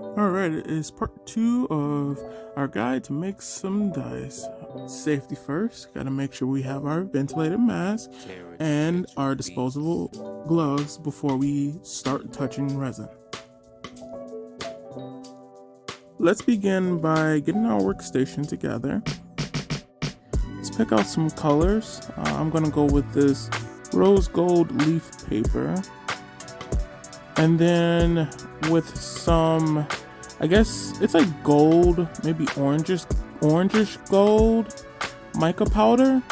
Alright, it is part 2 of our guide to make some dice. Safety first, gotta make sure we have our ventilated mask and our disposable gloves before we start touching resin. Let's begin by getting our workstation together. Let's pick out some colors. I'm gonna go with this rose gold leaf paper. And then with some, I guess it's like gold, maybe orangish gold mica powder.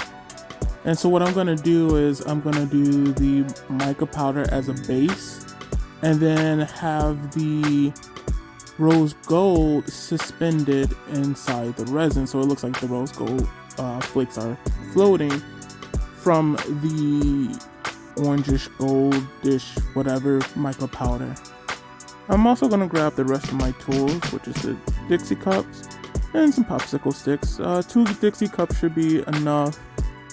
And so what I'm gonna do is I'm gonna do the mica powder as a base and then have the rose gold suspended inside the resin. So it looks like the rose gold flakes are floating from the orangish goldish whatever mica powder. I'm also going to grab the rest of my tools, which is the Dixie cups and some popsicle sticks. 2 Dixie cups should be enough,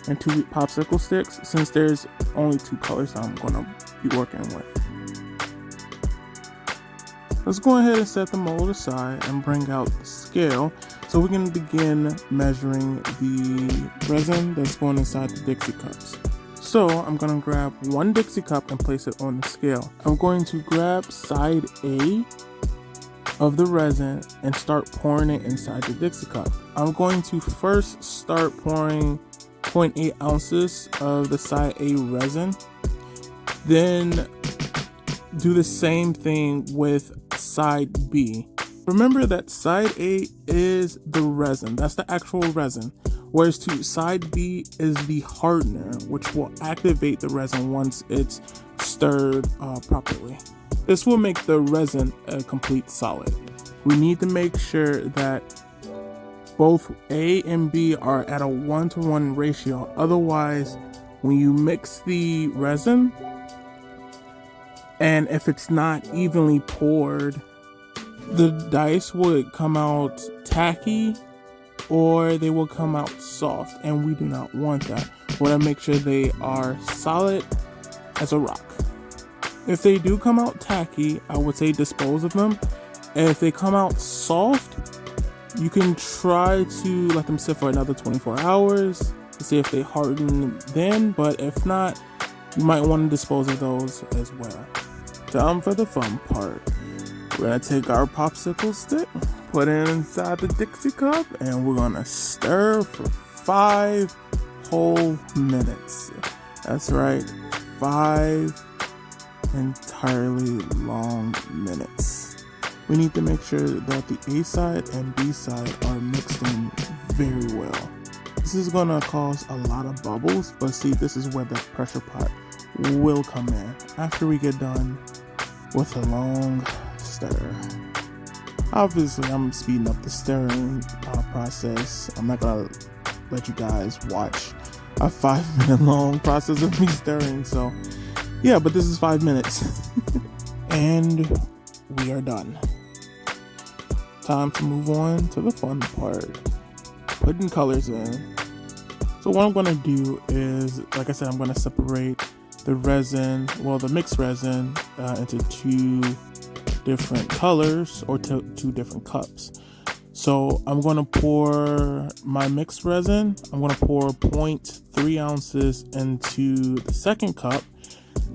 and 2 popsicle sticks, since there's only 2 colors I'm going to be working with. Let's go ahead and set the mold aside and bring out the scale so we can begin measuring the resin that's going inside the Dixie cups. So I'm going to grab 1 Dixie cup and place it on the scale. I'm going to grab side A of the resin and start pouring it inside the Dixie cup. I'm going to first start pouring 0.8 ounces of the side A resin. Then do the same thing with side B. Remember that side A is the resin, that's the actual resin. Whereas to side B is the hardener, which will activate the resin once it's stirred properly. This will make the resin a complete solid. We need to make sure that both A and B are at a 1-to-1 ratio. Otherwise, when you mix the resin, and if it's not evenly poured, the dice would come out tacky or they will come out soft, and we do not want that. We want to make sure they are solid as a rock. If they do come out tacky, I would say dispose of them. And if they come out soft, you can try to let them sit for another 24 hours to see if they harden then, but if not, you might want to dispose of those as well. Time for the fun part. We're gonna take our popsicle stick, put it inside the Dixie cup, and we're gonna stir for 5 whole minutes. That's right, 5 entirely long minutes. We need to make sure that the A side and B side are mixed in very well. This is gonna cause a lot of bubbles, but see, this is where the pressure pot will come in after we get done with a long stir. Obviously, I'm speeding up the stirring process. I'm not gonna let you guys watch a 5-minute long process of me stirring. So yeah, but this is 5 minutes and we are done. Time to move on to the fun part, putting colors in. So what I'm gonna do is, like I said, I'm gonna separate the resin, well, the mixed resin into 2 different colors, or 2 different cups. So I'm going to pour my mixed resin. I'm going to pour 0.3 ounces into the second cup,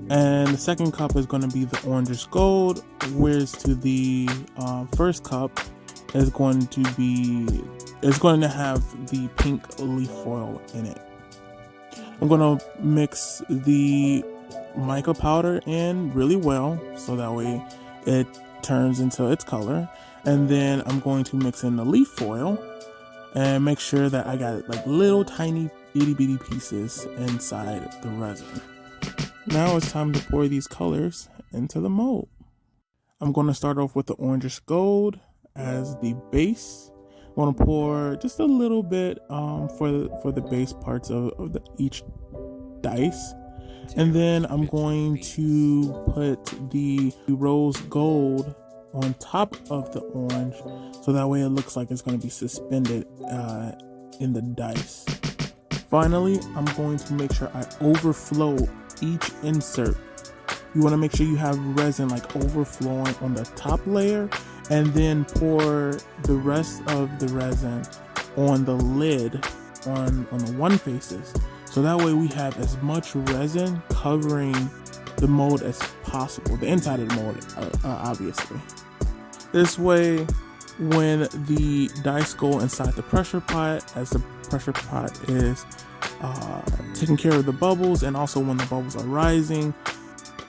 and the second cup is going to be the orangish gold, whereas to the first cup is going to have the pink leaf foil in it. I'm going to mix the mica powder in really well so that way it turns into its color, and then I'm going to mix in the leaf foil and make sure that I got like little tiny itty bitty pieces inside the resin. Now it's time to pour these colors into the mold. I'm going to start off with the orangish gold as the base. I'm going to pour just a little bit for the base parts of each dice. And then I'm going to put the rose gold on top of the orange, so that way it looks like it's going to be suspended in the dice. Finally, I'm going to make sure I overflow each insert. You want to make sure you have resin like overflowing on the top layer and then pour the rest of the resin on the lid on the one faces. So that way we have as much resin covering the mold as possible, the inside of the mold, obviously. This way, when the dice go inside the pressure pot, as the pressure pot is taking care of the bubbles, and also when the bubbles are rising,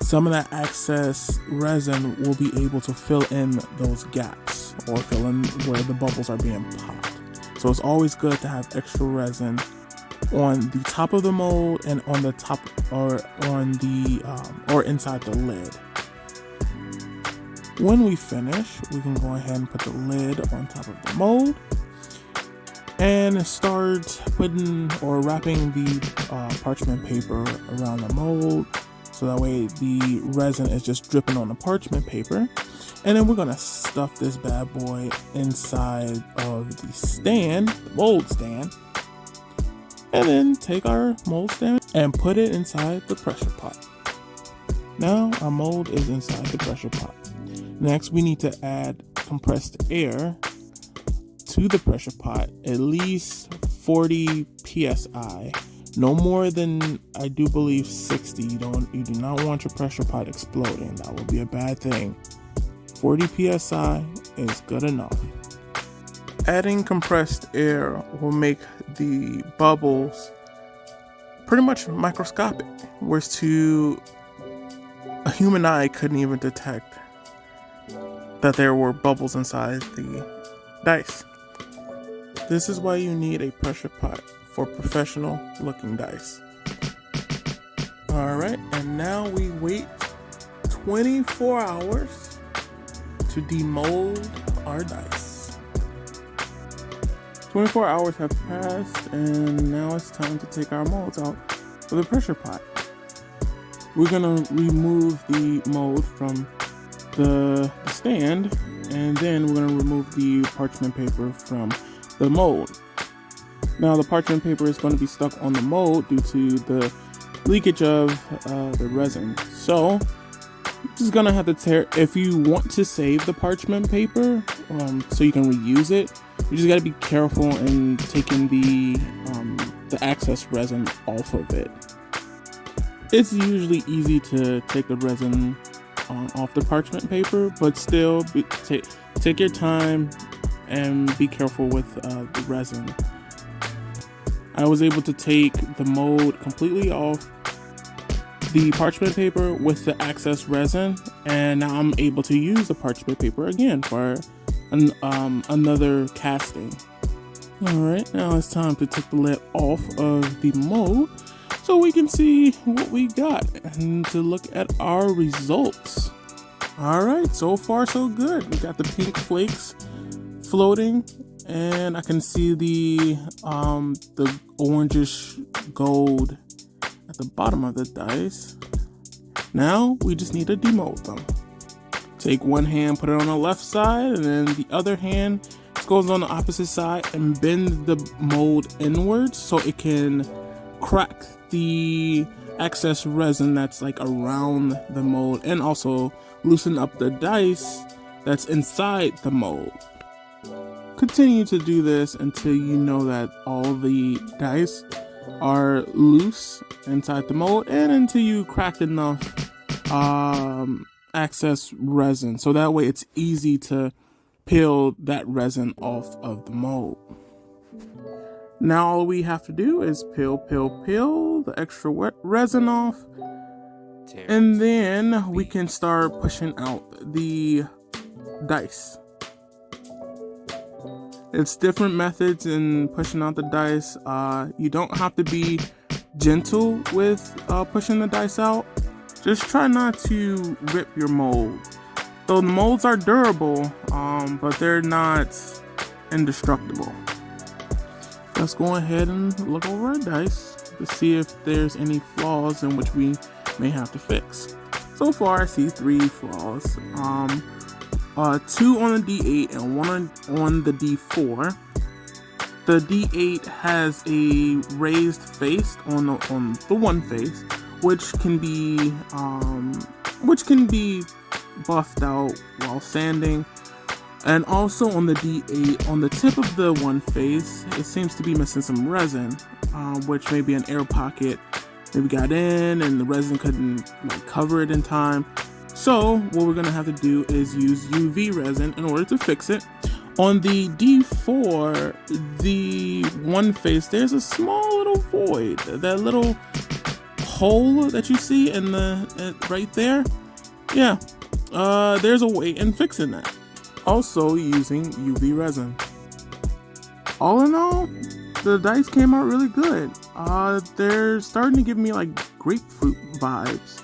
some of that excess resin will be able to fill in those gaps or fill in where the bubbles are being popped. So it's always good to have extra resin on the top of the mold and on the top or on the or inside the lid. When we finish, we can go ahead and put the lid on top of the mold and start putting or wrapping the parchment paper around the mold, so that way the resin is just dripping on the parchment paper. And then we're gonna stuff this bad boy inside of the stand, the mold stand, and then take our mold stand and put it inside the pressure pot. Now our mold is inside the pressure pot. Next, we need to add compressed air to the pressure pot, at least 40 psi. No more than, I do believe, 60. You do not want your pressure pot exploding. That would be a bad thing. 40 psi is good enough. Adding compressed air will make the bubbles pretty much microscopic, whereas a human eye couldn't even detect that there were bubbles inside the dice. This is why you need a pressure pot for professional looking dice. Alright, and now we wait 24 hours to demold our dice. 24 hours have passed, and now it's time to take our molds out of the pressure pot. We're gonna remove the mold from the stand, and then we're gonna remove the parchment paper from the mold. Now the parchment paper is going to be stuck on the mold due to the leakage of the resin. So just gonna have to tear. If you want to save the parchment paper so you can reuse it, you just got to be careful in taking the excess resin off of it. It's usually easy to take the resin off the parchment paper, but still take your time and be careful with the resin. I was able to take the mold completely off the parchment paper with the excess resin, and now I'm able to use the parchment paper again for another casting. Alright, now it's time to take the lid off of the mold so we can see what we got and to look at our results. Alright, so far so good. We got the pink flakes floating, and I can see the orangish gold at the bottom of the dice. Now we just need to demold them. Take one hand, put it on the left side, and then the other hand goes on the opposite side and bend the mold inwards so it can crack the excess resin that's like around the mold, and also loosen up the dice that's inside the mold. Continue to do this until you know that all the dice are loose inside the mold, and until you crack enough excess resin, so that way it's easy to peel that resin off of the mold. Now all we have to do is peel the extra wet resin off, and then we can start pushing out the dice. It's different methods in pushing out the dice. You don't have to be gentle with pushing the dice out. Just try not to rip your mold. Though the molds are durable, but they're not indestructible. Let's go ahead and look over our dice to see if there's any flaws in which we may have to fix. So far I see 3 flaws. 2 on the D8 and 1 on the D4. The D8 has a raised face on the one face, which can be buffed out while sanding. And also on the D8, on the tip of the one face, it seems to be missing some resin, which may be an air pocket. Maybe got in and the resin couldn't cover it in time. So what we're gonna have to do is use UV resin in order to fix it. On the D4, the one face, there's a small little void, that little hole that you see in the right there. Yeah, there's a way in fixing that. Also using UV resin. All in all, the dice came out really good. They're starting to give me like grapefruit vibes.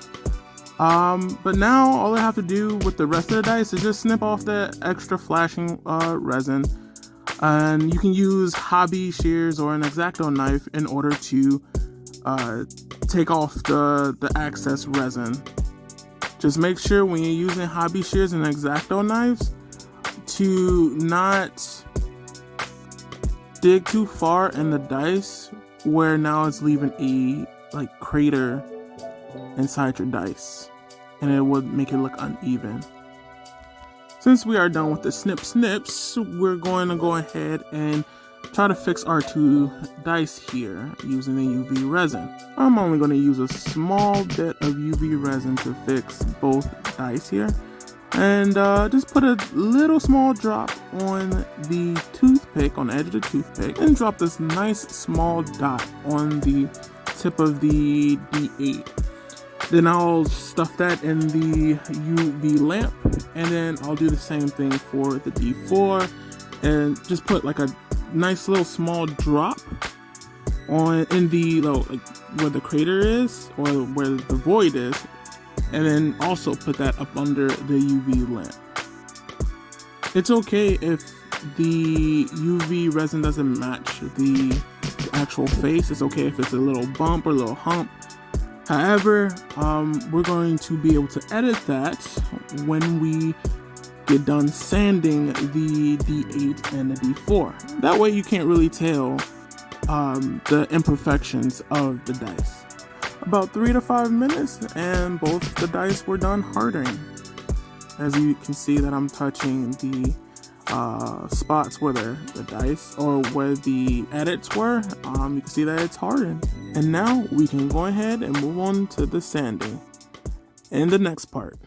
But now all I have to do with the rest of the dice is just snip off the extra flashing resin. And you can use hobby shears or an X-Acto knife in order to take off the excess resin. Just make sure when you're using hobby shears and X-Acto knives to not dig too far in the dice where now it's leaving a crater inside your dice, and it would make it look uneven. Since we are done with the snips, we're going to go ahead and try to fix our two dice here using the UV resin. I'm only going to use a small bit of UV resin to fix both dice here, and just put a little small drop on the toothpick, on the edge of the toothpick, and drop this nice small dot on the tip of the D8. Then I'll stuff that in the UV lamp, and then I'll do the same thing for the D4 and just put like a nice little small drop in the where the crater is, or where the void is, and then also put that up under the UV lamp. It's okay if the UV resin doesn't match the actual face. It's okay if it's a little bump or a little hump. However, we're going to be able to edit that when we get done sanding the D8 and the D4. That way you can't really tell the imperfections of the dice. About 3 to 5 minutes and both the dice were done hardening. As you can see that I'm touching the spots where the dice, or where the edits were, you can see that it's hardened. And now we can go ahead and move on to the sanding in the next part.